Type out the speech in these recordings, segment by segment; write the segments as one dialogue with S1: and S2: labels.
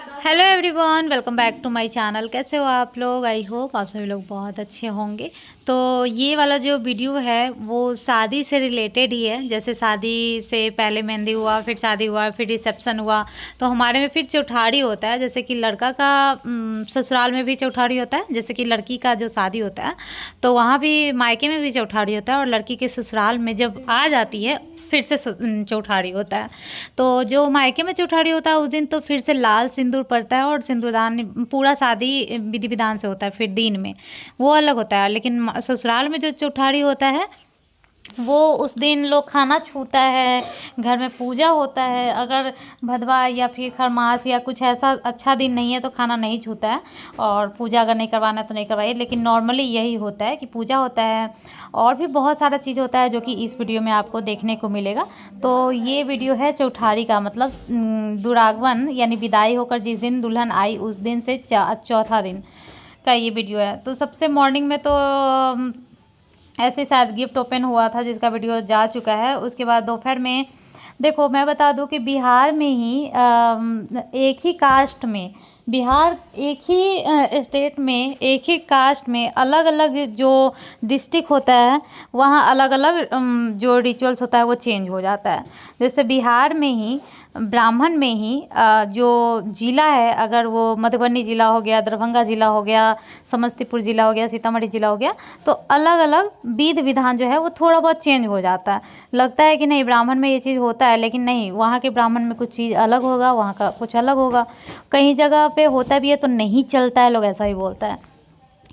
S1: Hello everyone, welcome back to my channel. कैसे हो आप लोग? आई होप आप सभी लोग बहुत अच्छे होंगे। तो ये वाला जो वीडियो है वो शादी से रिलेटेड ही है। जैसे शादी से पहले मेहंदी हुआ, फिर शादी हुआ, फिर रिसेप्शन हुआ, तो हमारे में फिर चौठारी होता है। जैसे कि लड़का का ससुराल में भी चौठारी होता है, जैसे कि लड़की का जो शादी होता है तो वहाँ भी मायके में भी चौठारी होता है, और लड़की के ससुराल में जब आ जाती है फिर से चौठारी होता है। तो जो मायके में चौठारी होता है उस दिन तो फिर से लाल सिंदूर पड़ता है और सिंदूरदान पूरा शादी विधि विधान से होता है। फिर दिन में वो अलग होता है, लेकिन ससुराल में जो चौठारी होता है वो उस दिन लोग खाना छूता है, घर में पूजा होता है। अगर भदवा या फिर खरमास या कुछ ऐसा अच्छा दिन नहीं है तो खाना नहीं छूता है, और पूजा अगर नहीं करवाना है तो नहीं करवाइए। लेकिन नॉर्मली यही होता है कि पूजा होता है, और भी बहुत सारा चीज़ होता है जो कि इस वीडियो में आपको देखने को मिलेगा। तो ये वीडियो है चौठारी का, मतलब दुरागमन यानी विदाई होकर जिस दिन दुल्हन आई उस दिन से चौथा दिन का ये वीडियो है। तो सबसे मॉर्निंग में तो ऐसे शायद गिफ्ट ओपन हुआ था जिसका वीडियो जा चुका है। उसके बाद दोपहर में देखो, मैं बता दूं कि बिहार में ही एक ही कास्ट में, बिहार एक ही स्टेट में एक ही कास्ट में अलग अलग जो डिस्ट्रिक्ट होता है वहाँ अलग अलग जो रिचुअल्स होता है वो चेंज हो जाता है। जैसे बिहार में ही ब्राह्मण में ही जो ज़िला है, अगर वो मधुबनी ज़िला हो गया, दरभंगा ज़िला हो गया, समस्तीपुर ज़िला हो गया, सीतामढ़ी ज़िला हो गया, तो अलग अलग विधि विधान जो है वो थोड़ा बहुत चेंज हो जाता है। लगता है कि नहीं ब्राह्मण में ये चीज़ होता है, लेकिन नहीं, वहाँ के ब्राह्मण में कुछ चीज़ अलग होगा, वहाँ का कुछ अलग होगा। कहीं जगह पे होता भी है तो नहीं चलता है, लोग ऐसा ही बोलता है।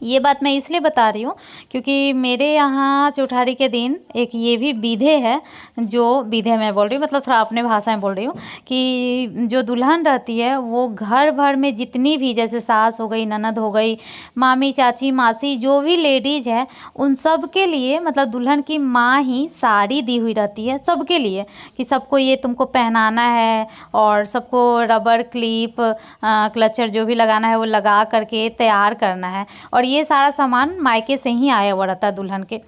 S1: ये बात मैं इसलिए बता रही हूँ क्योंकि मेरे यहाँ चौठारी के दिन एक ये भी विधे है, जो विधे मैं बोल रही हूँ, मतलब थोड़ा अपने भाषा में बोल रही हूँ कि जो दुल्हन रहती है वो घर भर में जितनी भी, जैसे सास हो गई, ननद हो गई, मामी, चाची, मासी, जो भी लेडीज़ है उन सब के लिए, मतलब दुल्हन की माँ ही साड़ी दी हुई रहती है सबके लिए, कि सबको ये तुमको पहनाना है, और सबको रबर क्लिप क्लचर जो भी लगाना है वो लगा करके तैयार करना है। और ये सारा सामान मायके से ही आया हुआ रहता है दुल्हन के।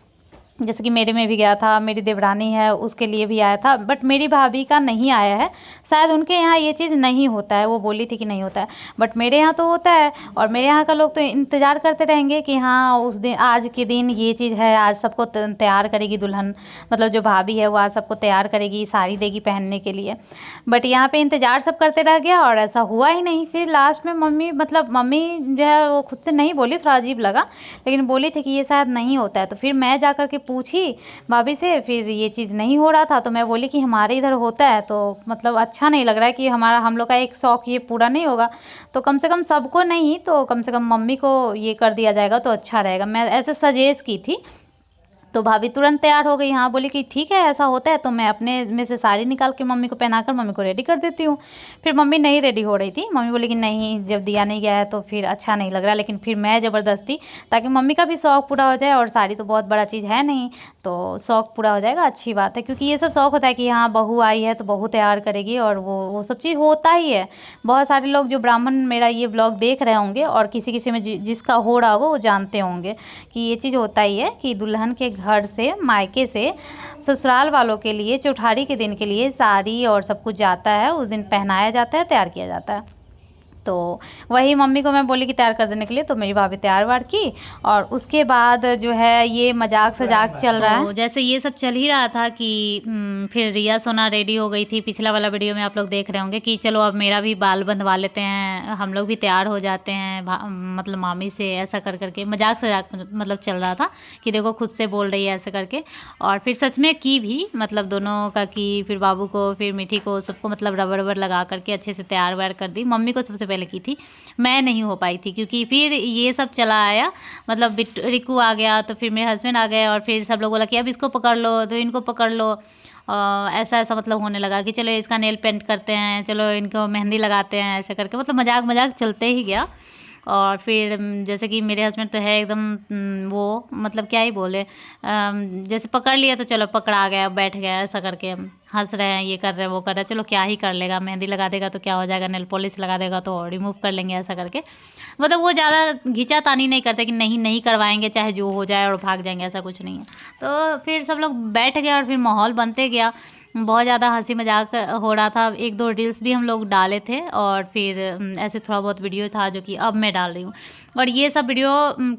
S1: जैसे कि मेरे में भी गया था, मेरी देवरानी है उसके लिए भी आया था, बट मेरी भाभी का नहीं आया है। शायद उनके यहाँ ये चीज़ नहीं होता है, वो बोली थी कि नहीं होता है, बट मेरे यहाँ तो होता है। और मेरे यहाँ का लोग तो इंतज़ार करते रहेंगे कि हाँ उस दिन, आज के दिन ये चीज़ है, आज सबको तैयार करेगी दुल्हन, मतलब जो भाभी है वो आज सबको तैयार करेगी, साड़ी देगी पहनने के लिए। बट यहाँ पे इंतज़ार सब करते रह गया और ऐसा हुआ ही नहीं। फिर लास्ट में मम्मी, मतलब मम्मी जो है वो खुद से नहीं बोली, थोड़ा अजीब लगा, लेकिन बोली थी कि ये शायद नहीं होता है। तो फिर मैं जा कर के पूछी भाभी से, फिर ये चीज़ नहीं हो रहा था, तो मैं बोली कि हमारे इधर होता है, तो मतलब अच्छा नहीं लग रहा है कि हम लोग का एक शौक़ ये पूरा नहीं होगा, तो कम से कम सबको नहीं तो कम से कम मम्मी को ये कर दिया जाएगा तो अच्छा रहेगा। मैं ऐसे सजेस्ट की थी, तो भाभी तुरंत तैयार हो गई। हाँ, बोली कि ठीक है ऐसा होता है तो मैं अपने में से साड़ी निकाल के मम्मी को पहनाकर मम्मी को रेडी कर देती हूँ। फिर मम्मी नहीं रेडी हो रही थी, मम्मी बोली कि नहीं, जब दिया नहीं गया है तो फिर अच्छा नहीं लग रहा। लेकिन फिर मैं ज़बरदस्ती, ताकि मम्मी का भी शौक़ पूरा हो जाए, और साड़ी तो बहुत बड़ा चीज़ है नहीं, तो शौक़ पूरा हो जाएगा, अच्छी बात है। क्योंकि ये सब शौक़ होता है कि हाँ बहू आई है तो बहू तैयार करेगी, और वो सब चीज़ होता ही है। बहुत सारे लोग जो ब्राह्मण मेरा ये ब्लॉग देख रहे होंगे, और किसी किसी में जिसका हो रहा होगा वो जानते होंगे कि ये चीज़ होता ही है कि दुल्हन के घर से, मायके से ससुराल वालों के लिए चौठारी के दिन के लिए साड़ी और सब कुछ जाता है, उस दिन पहनाया जाता है, तैयार किया जाता है। तो वही मम्मी को मैं बोली कि तैयार कर देने के लिए, तो मेरी भाभी तैयार वार की। और उसके बाद जो है ये मजाक सजाक चल रहा है, तो जैसे ये सब चल ही रहा था कि फिर रिया सोना रेडी हो गई थी। पिछला वाला वीडियो में आप लोग देख रहे होंगे कि चलो अब मेरा भी बाल बंधवा लेते हैं, हम लोग भी तैयार हो जाते हैं, मतलब मामी से, ऐसा कर करके मजाक सजाक मतलब चल रहा था कि देखो खुद से बोल रही है ऐसे करके। और फिर सच में की भी, मतलब दोनों का की, फिर बाबू को, फिर मीठी को, सबको मतलब रबर रबर लगा करके अच्छे से तैयार व्यार कर दी। मम्मी को सबसे पहले की थी, मैं नहीं हो पाई थी क्योंकि फिर ये सब चला आया, मतलब रिकू आ गया, तो फिर मेरे हस्बैंड आ गए, और फिर सब लोग बोला कि अब इसको पकड़ लो, तो इनको पकड़ लो। ऐसा ऐसा मतलब होने लगा कि चलो इसका नेल पेंट करते हैं, चलो इनको मेहंदी लगाते हैं, ऐसे करके मतलब मजाक मजाक चलते ही गया। और फिर जैसे कि मेरे हस्बैंड तो है एकदम वो, मतलब क्या ही बोले, जैसे पकड़ लिया तो चलो पकड़ा गया, बैठ गया, ऐसा करके हंस रहे हैं, ये कर रहे हैं, वो कर रहे हैं, चलो क्या ही कर लेगा, मेहंदी लगा देगा तो क्या हो जाएगा, नेल पॉलिश लगा देगा तो रिमूव कर लेंगे, ऐसा करके मतलब वो ज़्यादा घिंचातानी नहीं करते कि नहीं नहीं करवाएंगे चाहे जो हो जाए और भाग जाएंगे, ऐसा कुछ नहीं है। तो फिर सब लोग बैठ गए और फिर माहौल बनते गया। बहुत ज़्यादा हंसी मजाक हो रहा था। एक दो रील्स भी हम लोग डाले थे और फिर ऐसे थोड़ा बहुत वीडियो था जो कि अब मैं डाल रही हूँ। और ये सब वीडियो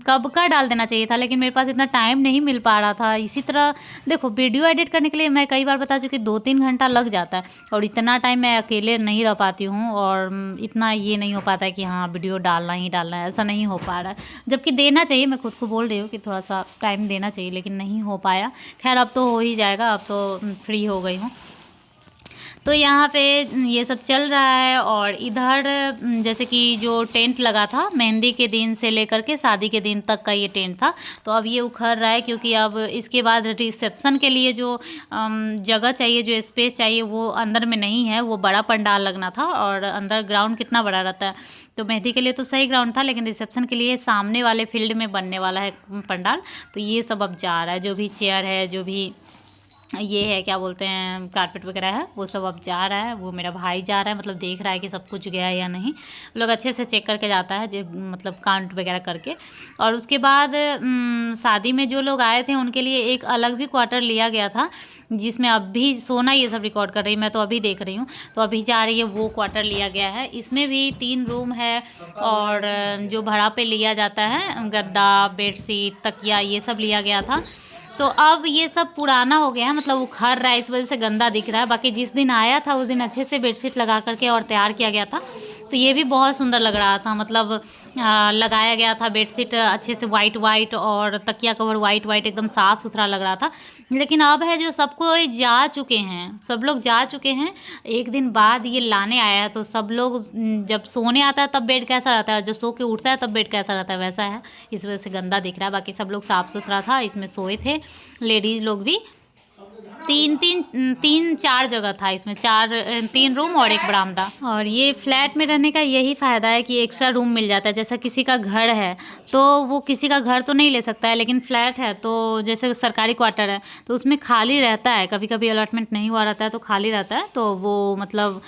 S1: कब का डाल देना चाहिए था, लेकिन मेरे पास इतना टाइम नहीं मिल पा रहा था। इसी तरह देखो, वीडियो एडिट करने के लिए मैं कई बार बता चुकी 2-3 घंटा लग जाता है, और इतना टाइम मैं अकेले नहीं रह पाती हूँ, और इतना ये नहीं हो पाता है कि हाँ वीडियो डालना ही डालना है, ऐसा नहीं हो पा रहा है। जबकि देना चाहिए, मैं खुद को बोल रही हूँ कि थोड़ा सा टाइम देना चाहिए, लेकिन नहीं हो पाया। खैर अब तो हो ही जाएगा, अब तो फ्री हो गई हूँ। तो यहाँ पे ये सब चल रहा है। और इधर जैसे कि जो टेंट लगा था मेहंदी के दिन से लेकर के शादी के दिन तक का ये टेंट था, तो अब ये उखड़ रहा है, क्योंकि अब इसके बाद रिसेप्शन के लिए जो जगह चाहिए, जो स्पेस चाहिए, वो अंदर में नहीं है। वो बड़ा पंडाल लगना था, और अंदर ग्राउंड कितना बड़ा रहता है, तो मेहंदी के लिए तो सही ग्राउंड था, लेकिन रिसेप्शन के लिए सामने वाले फील्ड में बनने वाला है पंडाल। तो ये सब अब जा रहा है, जो भी चेयर है, जो भी ये है क्या बोलते हैं कारपेट वगैरह है, वो सब अब जा रहा है। वो मेरा भाई जा रहा है, मतलब देख रहा है कि सब कुछ गया है या नहीं। लोग अच्छे से चेक करके जाता है, जो मतलब काउंट वगैरह करके। और उसके बाद शादी में जो लोग आए थे उनके लिए एक अलग भी क्वार्टर लिया गया था, जिसमें अभी सोना ये सब रिकॉर्ड कर रही, मैं तो अभी देख रही हूँ, तो अभी जा रही है, वो क्वार्टर लिया गया है। इसमें भी 3 रूम है, और जो भाड़ा पे लिया जाता है गद्दा, बेडशीट, तकिया, ये सब लिया गया था। तो अब ये सब पुराना हो गया है, मतलब उखड़ रहा है, इस वजह से गंदा दिख रहा है। बाकी जिस दिन आया था उस दिन अच्छे से बेडशीट लगा करके और तैयार किया गया था, तो ये भी बहुत सुंदर लग रहा था। मतलब लगाया गया था बेडशीट अच्छे से वाइट, और तकिया कवर वाइट, एकदम साफ़ सुथरा लग रहा था। लेकिन अब है जो सबको जा चुके हैं, सब लोग जा चुके हैं, एक दिन बाद ये लाने आया है। तो सब लोग जब सोने आता है तब बेड कैसा रहता है, जब सो के उठता है तब बेड कैसा रहता है, वैसा है। इस वजह से गंदा दिख रहा है। बाकी सब लोग साफ़ सुथरा था, इसमें सोए थे लेडीज़ लोग भी। 3-4 जगह था इसमें, 3 रूम और एक बरामदा। और ये फ्लैट में रहने का यही फ़ायदा है कि एक्स्ट्रा रूम मिल जाता है। जैसा किसी का घर है तो वो किसी का घर तो नहीं ले सकता है, लेकिन फ्लैट है तो जैसे सरकारी क्वार्टर है तो उसमें खाली रहता है, कभी कभी अलॉटमेंट नहीं हुआ रहता है तो खाली रहता है, तो वो मतलब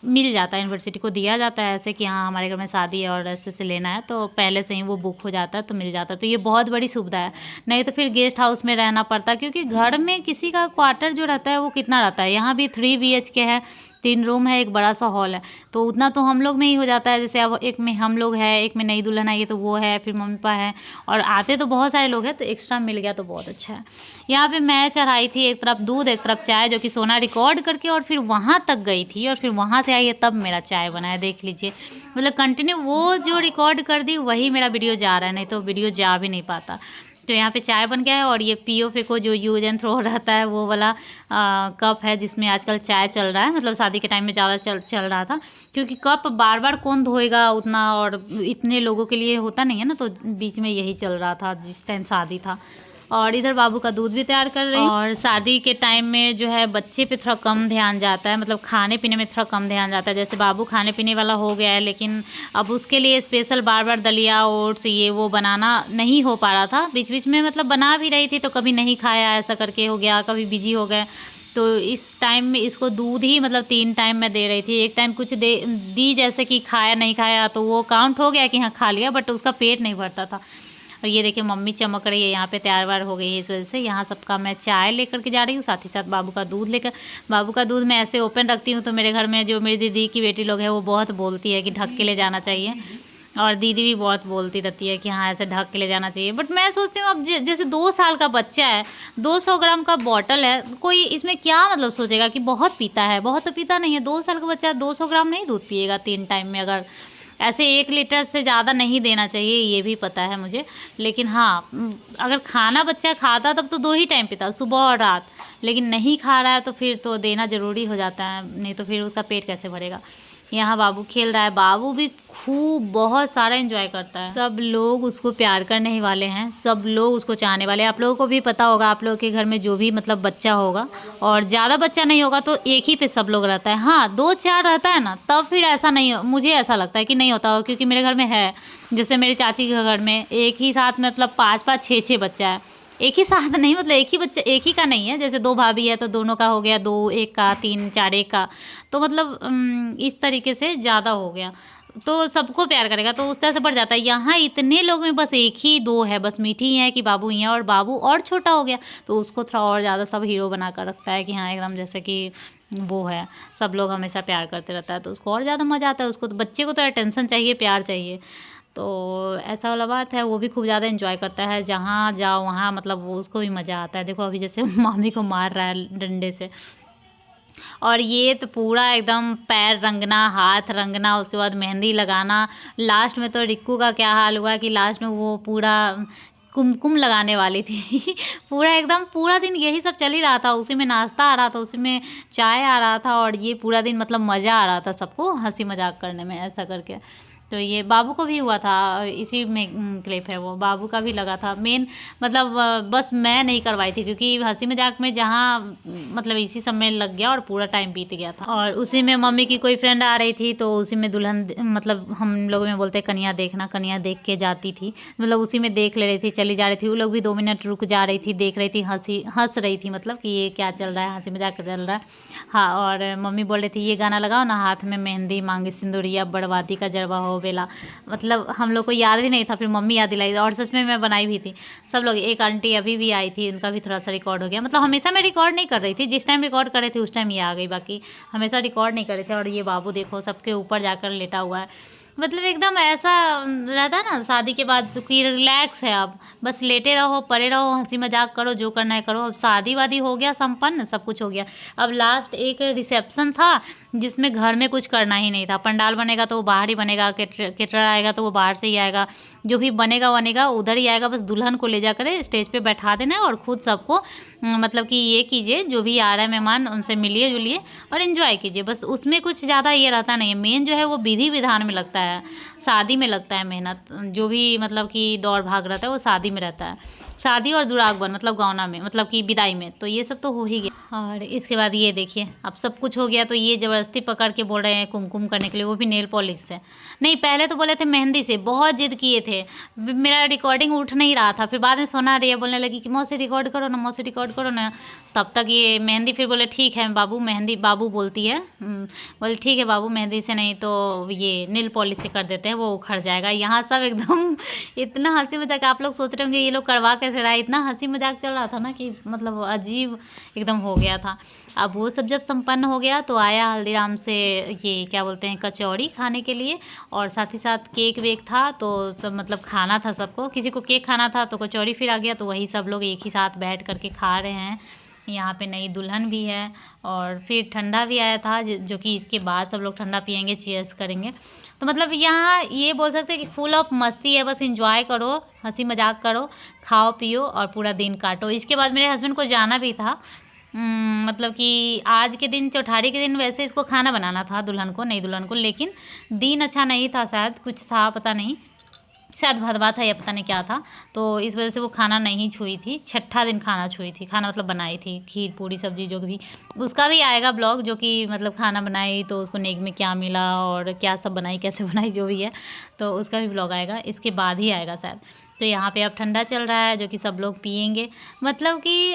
S1: मिल जाता है, यूनिवर्सिटी को दिया जाता है ऐसे कि हाँ हमारे घर में शादी है और ऐसे से लेना है, तो पहले से ही वो बुक हो जाता है तो मिल जाता है। तो ये बहुत बड़ी सुविधा है, नहीं तो फिर गेस्ट हाउस में रहना पड़ता है, क्योंकि घर में किसी का क्वार्टर जो रहता है वो कितना रहता है। यहाँ भी 3 BHK है, 3 रूम है, एक बड़ा सा हॉल है, तो उतना तो हम लोग में ही हो जाता है। जैसे अब एक में हम लोग है, एक में नई दुल्हन आई है तो वो है, फिर मम्मी पापा है, और आते तो बहुत सारे लोग हैं, तो एक्स्ट्रा मिल गया तो बहुत अच्छा है। यहाँ पे मैं चढ़ाई थी एक तरफ दूध एक तरफ चाय, जो कि सोना रिकॉर्ड करके और फिर वहाँ तक गई थी, और फिर वहाँ से आई है तब मेरा चाय बना है, देख लीजिए। मतलब कंटिन्यू वो जो रिकॉर्ड कर दी वही मेरा वीडियो जा रहा है, नहीं तो वीडियो जा भी नहीं पाता। तो यहाँ पे चाय बन गया है, और ये पियो फेंको जो यूज एंड थ्रो रहता है वो वाला कप है, जिसमें आजकल चाय चल रहा है। मतलब शादी के टाइम में ज़्यादा चल रहा था, क्योंकि कप बार बार कौन धोएगा उतना, और इतने लोगों के लिए होता नहीं है ना, तो बीच में यही चल रहा था जिस टाइम शादी था। और इधर बाबू का दूध भी तैयार कर रही हूँ। और शादी के टाइम में जो है बच्चे पे थोड़ा कम ध्यान जाता है, मतलब खाने पीने में थोड़ा कम ध्यान जाता है। जैसे बाबू खाने पीने वाला हो गया है, लेकिन अब उसके लिए स्पेशल बार बार दलिया ओट्स ये वो बनाना नहीं हो पा रहा था। बीच बीच में मतलब बना भी रही थी तो कभी नहीं खाया ऐसा करके हो गया, कभी बिजी हो गए। तो इस टाइम में इसको दूध ही मतलब 3 टाइम मैं दे रही थी। एक टाइम कुछ दी जैसे कि खाया नहीं खाया तो वो काउंट हो गया कि हाँ खा लिया, बट उसका पेट नहीं भरता था। और ये देखिए मम्मी चमक रही है, यहाँ पे तैयार वार हो गई है, इस वजह से यहाँ सबका मैं चाय लेकर के जा रही हूँ, साथ ही साथ बाबू का दूध लेकर। बाबू का दूध मैं ऐसे ओपन रखती हूँ तो मेरे घर में जो मेरी दीदी की बेटी लोग हैं वो बहुत बोलती है कि ढक के ले जाना चाहिए, और दीदी भी बहुत बोलती रहती है कि हाँ ऐसे ढक के ले जाना चाहिए। बट मैं सोचती हूँ अब जैसे 2 साल का बच्चा है, 200 ग्राम का बॉटल है, कोई इसमें क्या मतलब सोचेगा कि बहुत पीता है, बहुत तो पीता नहीं है। 2 साल का बच्चा 200 ग्राम नहीं दूध पिएगा 3 टाइम में। अगर ऐसे 1 लीटर से ज़्यादा नहीं देना चाहिए, ये भी पता है मुझे, लेकिन हाँ अगर खाना बच्चा खाता तब तो 2 ही टाइम पीता, सुबह और रात। लेकिन नहीं खा रहा है तो फिर तो देना ज़रूरी हो जाता है, नहीं तो फिर उसका पेट कैसे भरेगा। यहाँ बाबू खेल रहा है, बाबू भी खूब बहुत सारा एंजॉय करता है। सब लोग उसको प्यार करने ही वाले हैं, सब लोग उसको चाहने वाले हैं। आप लोगों को भी पता होगा, आप लोगों के घर में जो भी मतलब बच्चा होगा, और ज़्यादा बच्चा नहीं होगा तो एक ही पे सब लोग रहता है। हाँ 2-4 रहता है ना, तब फिर ऐसा नहीं, मुझे ऐसा लगता है कि नहीं होता हो, क्योंकि मेरे घर में है, जैसे मेरी चाची के घर में एक ही साथ मतलब 5-5 6-6 बच्चा है। एक ही साथ नहीं, मतलब एक ही बच्चा, एक ही का नहीं है, जैसे 2 भाभी है तो दोनों का हो गया, 2 एक का, 3 4 एक का, तो मतलब इस तरीके से ज़्यादा हो गया। तो सबको प्यार करेगा, तो उस तरह से बढ़ जाता है। यहाँ इतने लोग में बस एक ही दो है, बस मीठी है कि बाबू ही है, और बाबू और छोटा हो गया तो उसको थोड़ा और ज़्यादा सब हीरो बना कर रखता है कि हाँ एकदम जैसे कि वो है, सब लोग हमेशा प्यार करते रहता है, तो उसको और ज़्यादा मज़ा आता है। उसको तो बच्चे को तो अटेंशन चाहिए, प्यार चाहिए, तो ऐसा वाला बात है। वो भी खूब ज़्यादा एंजॉय करता है, जहाँ जाओ वहाँ मतलब वो उसको भी मज़ा आता है। देखो अभी जैसे मामी को मार रहा है डंडे से, और ये तो पूरा एकदम पैर रंगना, हाथ रंगना, उसके बाद मेहंदी लगाना। लास्ट में तो रिक्कू का क्या हाल हुआ कि लास्ट में वो पूरा कुमकुम लगाने वाली थी पूरा एकदम पूरा दिन यही सब चल ही रहा था, उसी में नाश्ता आ रहा था, उसी में चाय आ रहा था, और ये पूरा दिन मतलब मज़ा आ रहा था सबको हंसी मजाक करने में, ऐसा करके। तो ये बाबू को भी हुआ था, इसी में क्लिप है वो, बाबू का भी लगा था मेन, मतलब बस मैं नहीं करवाई थी क्योंकि हंसी मजाक में जहाँ मतलब इसी सब में लग गया और पूरा टाइम बीत गया था। और उसी में मम्मी की कोई फ्रेंड आ रही थी, तो उसी में दुल्हन मतलब हम लोगों में बोलते कन्या देखना, कन्या देख के जाती थी, मतलब उसी में देख ले रही थी, चली जा रही थी। वो लोग भी 2 मिनट रुक जा रही थी, देख रही थी, हंस रही थी, मतलब कि ये क्या चल रहा है, हंसी मजाक चल रहा है। हाँ, और मम्मी बोल रही थी ये गाना लगाओ ना, हाथ में मेहंदी मांगे सिंदूरिया, बर्बादी का जरबा हो बेला, मतलब हम लोग को याद भी नहीं था, फिर मम्मी याद दिलाई, और सच में मैं बनाई भी थी। सब लोग, एक आंटी अभी भी आई थी, उनका भी थोड़ा सा रिकॉर्ड हो गया। मतलब हमेशा मैं रिकॉर्ड नहीं कर रही थी, जिस टाइम रिकॉर्ड कर रही थी उस टाइम ये आ गई, बाकी हमेशा रिकॉर्ड नहीं कर रहे थे। और ये बाबू देखो सबके ऊपर जाकर लेटा हुआ है, मतलब एकदम ऐसा रहता है ना शादी के बाद कि रिलैक्स है, अब बस लेटे रहो, पड़े रहो, हंसी मजाक करो, जो करना है करो। अब शादी वादी हो गया संपन्न, सब कुछ हो गया। अब लास्ट एक रिसेप्शन था जिसमें घर में कुछ करना ही नहीं था। पंडाल बनेगा तो वो बाहर ही बनेगा, केटरर आएगा तो वो बाहर से ही आएगा, जो भी बनेगा बनेगा उधर ही आएगा। बस दुल्हन को ले जाकर स्टेज पे बैठा देना है और खुद सबको मतलब कि ये कीजिए, जो भी आ रहा है मेहमान उनसे मिलिए जुलिए और एंजॉय कीजिए। बस उसमें कुछ ज़्यादा ये रहता नहीं है। मेन जो है वो विधि विधान में लगता है, शादी में लगता है मेहनत, जो भी मतलब कि दौड़ भाग रहता है वो शादी में रहता है। शादी और दुरागमन मतलब गौना में, मतलब कि विदाई में, तो ये सब तो हो ही गया। और इसके बाद ये देखिए अब सब कुछ हो गया, तो ये ज़बरदस्ती पकड़ के बोल रहे हैं कुमकुम करने के लिए, वो भी नेल पॉलिश से। नहीं, पहले तो बोले थे मेहंदी से, बहुत जिद किए थे, मेरा रिकॉर्डिंग उठ नहीं रहा था। फिर बाद में सोना रिया बोलने लगी कि मौसी रिकॉर्ड करो ना, मौसी रिकॉर्ड करो ना। तब तक ये मेहंदी, फिर बोले ठीक है बाबू, मेहंदी बाबू बोलती है, बोले ठीक है बाबू मेहंदी से नहीं तो ये नेल पॉलिश से कर देते हैं, वो उखड़ जाएगा। यहाँ सब एकदम इतना हंसी मजाक, आप लोग सोच रहे होंगे ये लोग करवा कैसे रहा है, इतना हंसी मजाक चल रहा था ना कि मतलब अजीब एकदम हो गया था। अब वो सब जब संपन्न हो गया तो आया हल्दीराम से ये क्या बोलते हैं कचौड़ी खाने के लिए, और साथ ही साथ केक वेक था, तो सब मतलब खाना था सबको, किसी को केक खाना था तो कचौड़ी फिर आ गया, तो वही सब लोग एक ही साथ बैठ करके खा रहे हैं। यहाँ पे नई दुल्हन भी है, और फिर ठंडा भी आया था जो कि इसके बाद सब लोग ठंडा पियेंगे, चीयर्स करेंगे। तो मतलब यहाँ ये बोल सकते हैं कि फुल ऑफ मस्ती है, बस इंजॉय करो, हंसी मजाक करो, खाओ पियो और पूरा दिन काटो। इसके बाद मेरे हस्बैंड को जाना भी था, मतलब कि आज के दिन चौठारी के दिन वैसे इसको खाना बनाना था दुल्हन को, नई दुल्हन को, लेकिन दिन अच्छा नहीं था, शायद कुछ था पता नहीं, शायद भदवा था या पता नहीं क्या था, तो इस वजह से वो खाना नहीं छुई थी। छठा दिन खाना छुई थी, खाना मतलब बनाई थी, खीर पूरी सब्जी जो भी, उसका भी आएगा ब्लॉग, जो कि मतलब खाना बनाई तो उसको नेक में क्या मिला और क्या सब बनाई, कैसे बनाई, जो भी है, तो उसका भी ब्लॉग आएगा, इसके बाद ही आएगा शायद। तो यहाँ पे अब ठंडा चल रहा है जो कि सब लोग पियेंगे, मतलब कि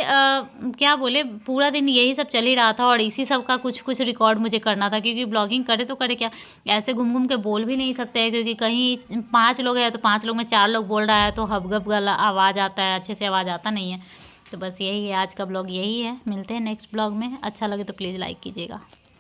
S1: क्या बोले, पूरा दिन यही सब चल ही रहा था, और इसी सब का कुछ कुछ रिकॉर्ड मुझे करना था, क्योंकि ब्लॉगिंग करे तो करे क्या, ऐसे घूम घूम के बोल भी नहीं सकते हैं, क्योंकि कहीं 5 लोग हैं तो 5 लोग में 4 लोग बोल रहा है तो हबगब गला आवाज़ आता है, अच्छे से आवाज़ आता नहीं है। तो बस यही है आज का ब्लॉग, यही है। मिलते हैं नेक्स्ट ब्लॉग में, अच्छा लगे तो प्लीज़ लाइक कीजिएगा।